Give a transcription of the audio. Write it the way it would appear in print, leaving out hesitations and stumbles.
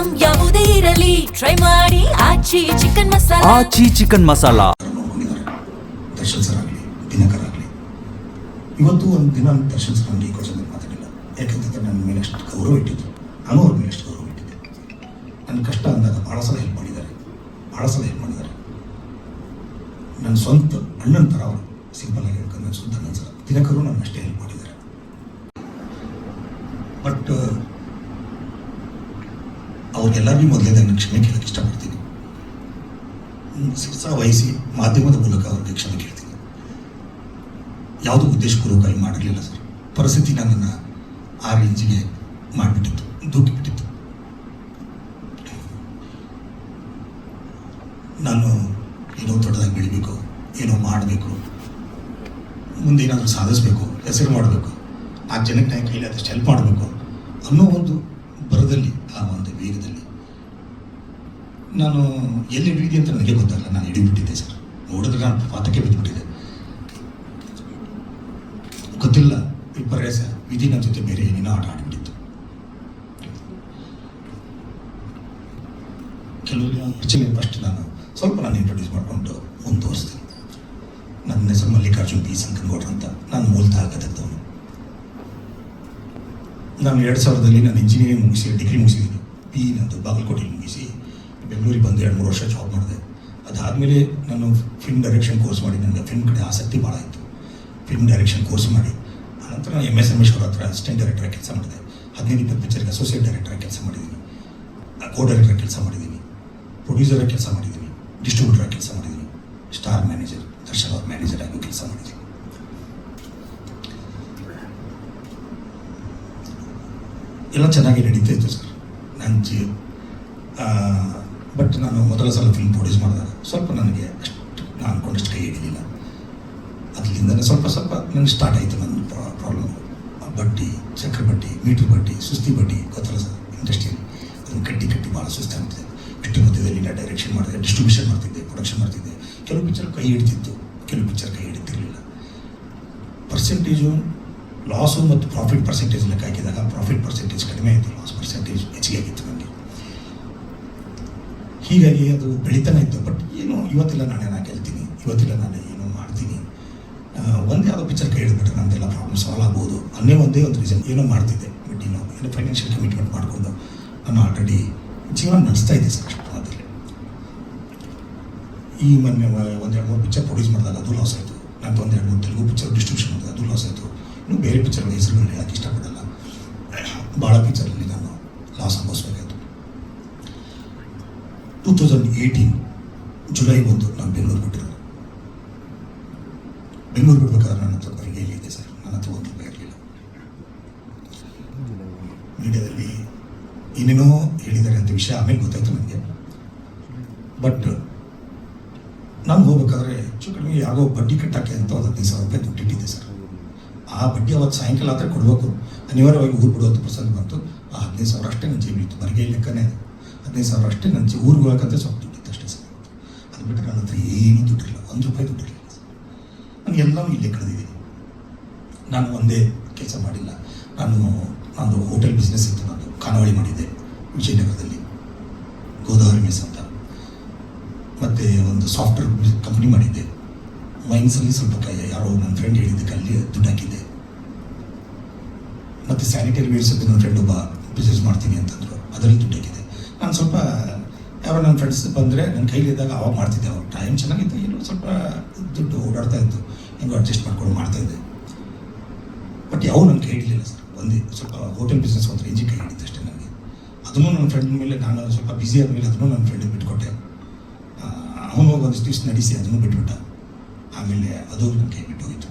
Item ಯಾವುದೇ ಇರಲಿ try ಮಾಡಿ ಆಚಿ ಚಿಕನ್ ಮಸಾಲಾ. ಆಚಿ ಚಿಕನ್ ಮಸಾಲಾ. ದರ್ಶನ್ ಸರ್ ಆಗಲಿ, ದಿನಕರ್ ಆಗಲಿ, ಇವತ್ತು ಒಂದು ದಿನ ದರ್ಶನ್ ಸರ್ ನನಗೆ ಈ ಕ್ವಶನ್ ಮಾತಾಡಿಲ್ಲ. ಯಾಕೆಂತಂದ್ರೆ ನನ್ನ ಮೇಲೆ ಅಷ್ಟು ಗೌರವ ಇಟ್ಟಿದ್ದು, ನಾನು ಅವ್ರ ಮೇಲೆ ಅಷ್ಟು ಗೌರವ ಇಟ್ಟಿದ್ದೆ. ನನ್ನ ಕಷ್ಟ ಅಂದಾಗ ಭಾಳ ಸಲ ಹೆಲ್ಪ್ ಮಾಡಿದ್ದಾರೆ. ನನ್ನ ಸ್ವಂತ ಅಣ್ಣನ ಥರ ಅವರು, ಸಿಂಪಲ್ ಆಗಿ ಹೇಳ್ಕೊಂಡು ನನ್ನ ಸ್ವಂತ ಅಣ್ಣನ ಥರ. ದಿನಕರು ನನ್ನ ಅಷ್ಟೇ ಹೆಲ್ಪ್ ಮಾಡಿದ್ದಾರೆ. ಬಟ್ ಅವ್ರಿಗೆಲ್ಲರಿಗೂ ಮೊದಲೇದಾಗ ನಾನು ಕ್ಷಮೆ ಕೇಳೋಕ್ಕೆ ಇಷ್ಟಪಡ್ತೀನಿ. ಶಿರ್ಸ ವಹಿಸಿ ಮಾಧ್ಯಮದ ಮೂಲಕ ಅವ್ರಿಗೆ ಕ್ಷಮೆ ಕೇಳ್ತೀನಿ. ಯಾವುದೂ ಉದ್ದೇಶಪೂರ್ವಕವಾಗಿ ಮಾಡಿರಲಿಲ್ಲ ಸರ್. ಪರಿಸ್ಥಿತಿ ನನ್ನನ್ನು ಆ ರೇಂಜಿಗೆ ಮಾಡಿಬಿಟ್ಟಿತ್ತು, ದೂಕಿಬಿಟ್ಟಿತ್ತು. ನಾನು ಏನೋ ದೊಡ್ಡದಾಗಿ ಬೆಳಿಬೇಕು, ಏನೋ ಮಾಡಬೇಕು, ಮುಂದೆ ಏನಾದರೂ ಸಾಧಿಸಬೇಕು, ಹೆಸರು ಮಾಡಬೇಕು, ಆ ಜನಕ್ಕೆ ನಾನು ಕೈಲಿ ಆದಷ್ಟು ಹೆಲ್ಪ್ ಮಾಡಬೇಕು ಅನ್ನೋ ಒಂದು ಬರದಲ್ಲಿ, ಆ ಒಂದು ವೇಗದಲ್ಲಿ ನಾನು ಎಲ್ಲಿ ಹಿಡಿದೆ ಅಂತ ನನಗೆ ಗೊತ್ತಾಗಲ್ಲ. ನಾನು ಹಿಡಿಬಿಟ್ಟಿದ್ದೆ ಸರ್. ನೋಡಿದ್ರೆ ನಾನು ಪಾತಕ್ಕೆ ಬಿದ್ದುಬಿಟ್ಟಿದ್ದೆ. ಗೊತ್ತಿಲ್ಲ, ವಿಪರ್ಯಾಸ ವಿಧಿ ನನ್ನ ಜೊತೆ ಬೇರೆ ಏನೇನೋ ಆಟ ಆಡಿಬಿಟ್ಟಿತ್ತು. ಕೆಲವು ಫಸ್ಟ್ ನಾನು ಸ್ವಲ್ಪ ಇಂಟ್ರೊಡ್ಯೂಸ್ ಮಾಡಿಕೊಂಡು ಮುಂದುವರಿಸ್ತೀನಿ. ನನ್ನ ಹೆಸರು ಮಲ್ಲಿಕಾರ್ಜುನ್ ಬಿ ಸಂಕನಗೌಡ್ರು ಅಂತ. ನಾನು ಮೂಲತಃ ಗದಗದವನು. ನಾನು 2000ರಲ್ಲಿ ನಾನು ಇಂಜಿನಿಯರಿಂಗ್ ಮುಗಿಸಿ ಡಿಗ್ರಿ ಮುಗಿಸಿದ್ದೀನಿ. ಪಿ ನಂದು ಬಾಗಲಕೋಟೆಯಲ್ಲಿ ಮುಗಿಸಿ ಬೆಂಗಳೂರಿಗೆ ಬಂದು 2-3 ವರ್ಷ ಜಾಬ್ ಮಾಡಿದೆ. ಅದಾದಮೇಲೆ ನಾನು ಫಿಲ್ಮ್ ಡೈರೆಕ್ಷನ್ ಕೋರ್ಸ್ ಮಾಡಿ, ನನಗೆ ಫಿಲ್ಮ್ ಕಡೆ ಆಸಕ್ತಿ ಭಾಳ ಇತ್ತು. ಫಿಲ್ಮ್ ಡೈರೆಕ್ಷನ್ ಕೋರ್ಸ್ ಮಾಡಿ ಆನಂತರ ನಾನು MS ರಮೇಶ್ವರ ಹತ್ರ ಅಸಿಸ್ಟೆಂಟ್ ಡೈರೆಕ್ಟರಾಗಿ ಕೆಲಸ ಮಾಡಿದೆ. 15-20 ಪಿಕ್ಚರ್ಗೆ ಅಸೋಸಿಯೇಟ್ ಡೈರೆಕ್ಟರಾಗಿ ಕೆಲಸ ಮಾಡಿದ್ದೀನಿ, ಕೋ ಡೈರೆಕ್ಟರಾಗಿ ಕೆಲಸ ಮಾಡಿದ್ದೀನಿ, ಪ್ರೊಡ್ಯೂಸರಾಗಿ ಕೆಲಸ ಮಾಡಿದ್ದೀನಿ, ಡಿಸ್ಟ್ರಿಬ್ಯೂಟರಾಗಿ ಕೆಲಸ ಮಾಡಿದ್ದೀನಿ, ಸ್ಟಾರ್ ಮ್ಯಾನೇಜರ್ ದರ್ಶನ್ ಅವ್ರ ಮ್ಯಾನೇಜರ್ ಆಗಿ ಕೆಲಸ ಮಾಡಿದ್ದೀನಿ. ಎಲ್ಲ ಚೆನ್ನಾಗಿ ನಡೀತಾ ಇತ್ತು ಸರ್ ನನ್ನ ಬಟ್ ನಾನು ಮೊದಲ ಸಲ ಫಿಲ್ಮ್ ಪ್ರೊಡ್ಯೂಸ್ ಮಾಡಿದಾಗ ಸ್ವಲ್ಪ ನನಗೆ ಅಷ್ಟು ನಾನು ಅಂದ್ಕೊಂಡಷ್ಟು ಕೈ ಹಿಡಿಲಿಲ್ಲ. ಅದರಿಂದನೇ ಸ್ವಲ್ಪ ನನಗೆ ಸ್ಟಾರ್ಟ್ ಆಯಿತು ನನ್ನ ಪ್ರಾಬ್ಲಮ್. ಬಡ್ಡಿ, ಚಕ್ರ ಬಡ್ಡಿ, ಮೀಟ್ರ್ ಬಡ್ಡಿ, ಸುಸ್ತಿ ಬಡ್ಡಿ, ಗೊತ್ತಲ್ಲ ಸರ್ ಇಂಡಸ್ಟ್ರಿಯಲ್ಲಿ. ಅದನ್ನು ಕಟ್ಟಿ ಭಾಳ ಸುಸ್ತಾಗ್ತಿದೆ. ಇಷ್ಟು ಮಧ್ಯದಲ್ಲಿ ನಾನು ಡೈರೆಕ್ಷನ್ ಮಾಡಿದೆ, ಡಿಸ್ಟ್ರಿಬ್ಯೂಷನ್ ಮಾಡ್ತಿದ್ದೆ, ಪ್ರೊಡಕ್ಷನ್ ಮಾಡ್ತಿದ್ದೆ. ಕೆಲವು ಪಿಕ್ಚರ್ ಕೈ ಹಿಡಿತಿತ್ತು, ಕೆಲವು ಪಿಕ್ಚರ್ ಕೈ ಹಿಡಿತಿರಲಿಲ್ಲ. ಪರ್ಸೆಂಟೇಜು ಲಾಸು ಮತ್ತು ಪ್ರಾಫಿಟ್ ಪರ್ಸೆಂಟೇಜ್ ಲೆಕ್ಕ ಹಾಕಿದಾಗ ಪ್ರಾಫಿಟ್ ಪರ್ಸೆಂಟೇಜ್ ಕಡಿಮೆ ಆಯಿತು, ಲಾಸ್ ಪರ್ಸೆಂಟೇಜ್ ಹೆಚ್ಚಿಗೆ ಆಗಿತ್ತು ನನಗೆ. ಹೀಗಾಗಿ ಅದು ಬೆಳೀತಾನೆ ಇತ್ತು. ಬಟ್ ಏನು ಇವತ್ತಿಲ್ಲ ನಾಳೆ ನಾನು ಗೆಲ್ತೀನಿ, ಇವತ್ತಿಲ್ಲ ನಾಳೆ ಏನೋ ಮಾಡ್ತೀನಿ, ಒಂದೇ ಯಾವುದೋ ಪಿಕ್ಚರ್ ಕೈ ಹಿಡಿದ್ಬಿಟ್ರೆ ನಮ್ಮದೆಲ್ಲ ಪ್ರಾಬ್ಲಮ್ ಸಾಲ್ವ್ ಆಗ್ಬೋದು ಅನ್ನೇ ಒಂದೇ ಒಂದು ರೀಸನ್ ಏನೋ ಮಾಡ್ತಿದ್ದೆ. ಬಟ್ ಏನೋ ಫೈನಾನ್ಷಿಯಲ್ ಕಮಿಟ್ಮೆಂಟ್ ಮಾಡಿಕೊಂಡು ನಾನು ಆಲ್ರೆಡಿ ಜೀವನ ನಡೆಸ್ತಾ ಇದ್ದೆ ಸರ್. ಅಷ್ಟು ಅದರಲ್ಲಿ ಈ ಮೊನ್ನೆ 1-2-3 ಪಿಕ್ಚರ್ ಪ್ರೊಡ್ಯೂಸ್ ಮಾಡಿದಾಗ ಅದು ಲಾಸ್ ಆಯಿತು. ನಾನು 1-2-3 ತೆಲುಗು ಪಿಕ್ಚರ್ ಡಿಸ್ಟ್ರಿಬ್ಯೂಷನ್ ಮಾಡಿದಾಗ ಅದು ಲಾಸ್ ಆಯಿತು. ಇನ್ನು ಬೇರೆ ಪಿಕ್ಚರ್ಗಳ ಹೆಸರುಗಳು ಹೇಳೋಕ್ಕೆ ಇಷ್ಟಪಡಲ್ಲ. ಭಾಳ ಪಿಕ್ಚರಲ್ಲಿ ನಾನು ಲಾಸ್ ಅನುಭವಿಸ್ಬೇಕಾಯಿತು. 2018 ಜುಲೈ 1 ನಾನು ಬೆಂಗಳೂರು ಬಿಟ್ಟಿರೋದು. ಬೆಂಗಳೂರು ಬಿಡ್ಬೇಕಾದ್ರೆ ನನ್ನ ಹತ್ರ ಬರಿಗೆ ಇದೆ ಸರ್. ನನ್ನ ಹತ್ರ ₹1 ಇರಲಿಲ್ಲ. ಮೀಡಿಯಾದಲ್ಲಿ ಏನೇನೋ ಹೇಳಿದ್ದಾರೆ ಅಂತ ವಿಷಯ ಆಮೇಲೆ ಗೊತ್ತಾಯ್ತು ನನಗೆ. ಬಟ್ ನಾನು ಹೋಗ್ಬೇಕಾದ್ರೆ ಹೆಚ್ಚು ಕಡಿಮೆ ಯಾಗೋ ಬಡ್ಡಿ ಕಟ್ಟಕ್ಕೆ ಅಂತ ಒಂದು ₹15,000 ದುಡ್ಡು ಇಟ್ಟಿದ್ದೆ ಸರ್. ಆ ಬಡ್ಡಿ ಅವತ್ತು ಸಾಯಂಕಾಲ ಆದರೆ ಕೊಡಬೇಕು, ಅನಿವಾರ್ಯವಾಗಿ ಊರು ಬಿಡುವಂಥ ಪ್ರಸಂಗ ಬಂತು. ಆ 15,000 ಅಷ್ಟೇ ನನ್ನ ಜೇಬಿತ್ತು. ಬರಿಗೆ ಲೆಕ್ಕನೇ ಅದು 15,000 ಅಷ್ಟೇ ನನ್ನ ಊರಿಗೆ ಹೋಗಕ್ಕಂತ ಸ್ವಲ್ಪ ದುಡ್ಡಿತ್ತು ಅಷ್ಟೇ ಸರ್. ಅದು ಬಿಟ್ಟರೆ ನನ್ನ ಹತ್ರ ಏನೂ ದುಡ್ಡಿಲ್ಲ, ₹1 ದುಡ್ಡಿರಲಿಲ್ಲ. ನನಗೆಲ್ಲವೂ ಇಲ್ಲೇ ಕಳೆದಿದ್ದೀನಿ. ನಾನು ಒಂದೇ ಕೆಲಸ ಮಾಡಿಲ್ಲ. ನಾನು ಹೋಟೆಲ್ ಬಿಸ್ನೆಸ್ ಇತ್ತು. ನಾನು ಖಾನಾವಳಿ ಮಾಡಿದ್ದೆ ವಿಜಯನಗರದಲ್ಲಿ, ಗೋದಾವರಿ ಮೆಸ್ ಅಂತ. ಮತ್ತು ಒಂದು ಸಾಫ್ಟ್ವೇರ್ ಕಂಪ್ನಿ ಮಾಡಿದ್ದೆ. ಮೈನ್ಸಲ್ಲಿ ಸ್ವಲ್ಪ ಯಾರೋ ನನ್ನ ಫ್ರೆಂಡ್ ಹೇಳಿದ್ದಕ್ಕೆ ಅಲ್ಲಿ ದುಡ್ಡು ಹಾಕಿದ್ದೆ. ಮತ್ತು ಸ್ಯಾನಿಟರಿ ವೇರ್ಸದ್ದು ನನ್ನ ಫ್ರೆಂಡ್ ಒಬ್ಬ ಬಿಸ್ನೆಸ್ ಮಾಡ್ತೀನಿ ಅಂತಂದರು, ಅದರಲ್ಲಿ ದುಡ್ಡು ಹಾಕಿದೆ. ನಾನು ಸ್ವಲ್ಪ ಯಾರೋ ನನ್ನ ಫ್ರೆಂಡ್ಸ್ ಬಂದರೆ ನನ್ನ ಕೈಲಿದ್ದಾಗ ಅವಾಗ ಮಾಡ್ತಿದ್ದೆ. ಅವಾಗ ಟೈಮ್ ಚೆನ್ನಾಗಿತ್ತು, ಏನೋ ಸ್ವಲ್ಪ ದುಡ್ಡು ಓಡಾಡ್ತಾ ಇತ್ತು, ಹೆಂಗೋ ಅಡ್ಜಸ್ಟ್ ಮಾಡ್ಕೊಂಡು ಮಾಡ್ತಾಯಿದ್ದೆ. ಬಟ್ ಯಾವ ನನ್ನ ಕೈ ಹಿಡಿಲಿಲ್ಲ ಸರ್. ಒಂದೇ ಸ್ವಲ್ಪ ಹೋಟೆಲ್ ಬಿಸ್ನೆಸ್ ಒಂದು ರೇಂಜಿಗೆ ಕೈ ಹಿಡಿತು ಅಷ್ಟೇ ನನಗೆ. ಅದನ್ನು ನನ್ನ ಫ್ರೆಂಡ್ ಮೇಲೆ ನಾನು ಸ್ವಲ್ಪ ಬ್ಯುಸಿ ಆದಮೇಲೆ ಅದನ್ನು ನನ್ನ ಫ್ರೆಂಡಿಗೆ ಬಿಟ್ಕೊಟ್ಟೆ. ಅವನು ಒಂದಿಷ್ಟು ದಿವಸ ನಡೆಸಿ ಅದನ್ನು ಬಿಟ್ಬಿಟ್ಟ. ಆಮೇಲೆ ಅದು ನನ್ನ ಕೈ ಬಿಟ್ಟು ಹೋಯಿತು.